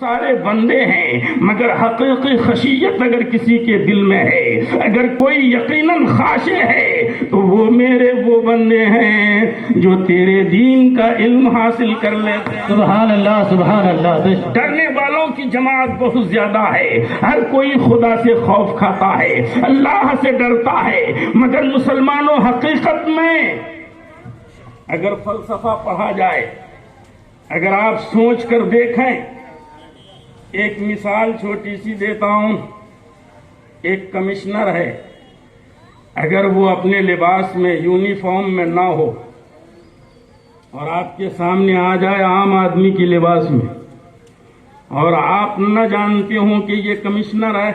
سارے بندے ہیں، مگر حقیقی خشیت اگر کسی کے دل میں ہے، اگر کوئی یقیناً خاشع ہے تو وہ میرے وہ بندے ہیں جو تیرے دین کا علم حاصل کر لیتے ہیں۔ سبحان اللہ سبحان اللہ۔ ڈرنے والوں کی جماعت بہت زیادہ ہے، ہر کوئی خدا سے خوف کھاتا ہے، اللہ سے ڈرتا ہے، مگر مسلمانوں حقیقت میں اگر فلسفہ پڑھا جائے، اگر آپ سوچ کر دیکھیں، ایک مثال چھوٹی سی دیتا ہوں۔ ایک کمشنر ہے، اگر وہ اپنے لباس میں یونیفارم میں نہ ہو اور آپ کے سامنے آ جائے عام آدمی کی لباس میں، اور آپ نہ جانتے ہوں کہ یہ کمشنر ہے،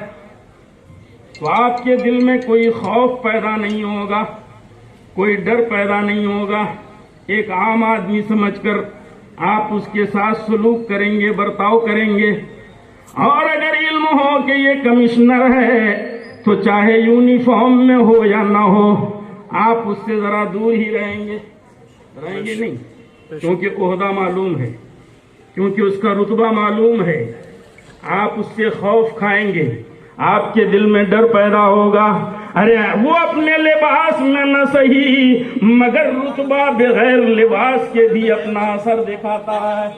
تو آپ کے دل میں کوئی خوف پیدا نہیں ہوگا، کوئی ڈر پیدا نہیں ہوگا۔ ایک عام آدمی سمجھ کر آپ اس کے ساتھ سلوک کریں گے، برتاؤ کریں گے۔ اور اگر علم ہو کہ یہ کمشنر ہے تو چاہے یونیفارم میں ہو یا نہ ہو، آپ اس سے ذرا دور ہی رہیں گے نہیں، کیونکہ عہدہ معلوم ہے، کیونکہ اس کا رتبہ معلوم ہے، آپ اس سے خوف کھائیں گے، آپ کے دل میں ڈر پیدا ہوگا۔ ارے وہ اپنے لباس میں نہ صحیح مگر رتبہ بغیر لباس کے بھی اپنا اثر دکھاتا ہے۔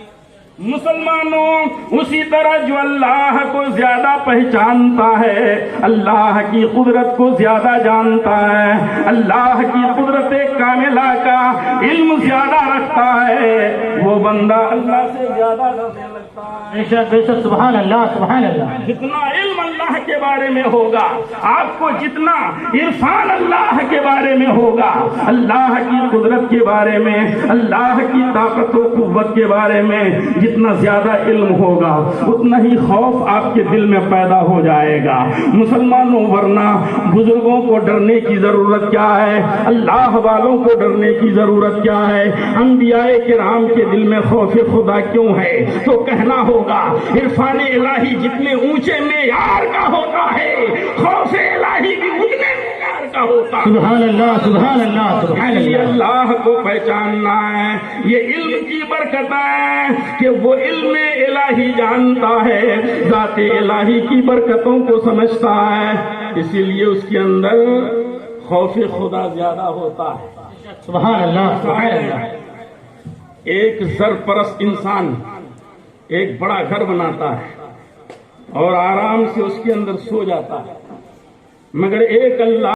مسلمانوں اسی طرح جو اللہ کو زیادہ پہچانتا ہے، اللہ کی قدرت کو زیادہ جانتا ہے، اللہ کی قدرت کاملہ کا علم زیادہ رکھتا ہے، وہ بندہ اللہ سے زیادہ ڈرنے لگتا ہے۔ بے شک بے شک، سبحان اللہ سبحان اللہ۔ جتنا علم اللہ کے بارے میں ہوگا، آپ کو جتنا عرفان اللہ کے بارے میں ہوگا، اللہ کی قدرت کے بارے میں، اللہ کی طاقت و قوت کے بارے میں جتنا زیادہ علم ہوگا، اتنا ہی خوف آپ کے دل میں پیدا ہو جائے گا۔ مسلمانوں ورنہ بزرگوں کو ڈرنے کی ضرورت کیا ہے؟ اللہ والوں کو ڈرنے کی ضرورت کیا ہے؟ انبیاء کرام کے دل میں خوف خدا کیوں ہے؟ تو کہنا ہوگا عرفان الہی جتنے اونچے معیار کا ہوتا ہے، خوف الہی بھی اتنے معیار کا ہوتا ہے۔ سبحان اللہ سبحان اللہ سبحان یہ اللہ۔ اللہ کو پہچاننا ہے، یہ علم کی برکت ہے کہ وہ علم الہی جانتا ہے، ذات الہی کی برکتوں کو سمجھتا ہے، اسی لیے اس کے اندر خوف خدا زیادہ ہوتا ہے۔ سبحان اللہ سبحان اللہ۔ ایک زر پرست انسان ایک بڑا گھر بناتا ہے اور آرام سے اس کے اندر سو جاتا ہے، مگر ایک اللہ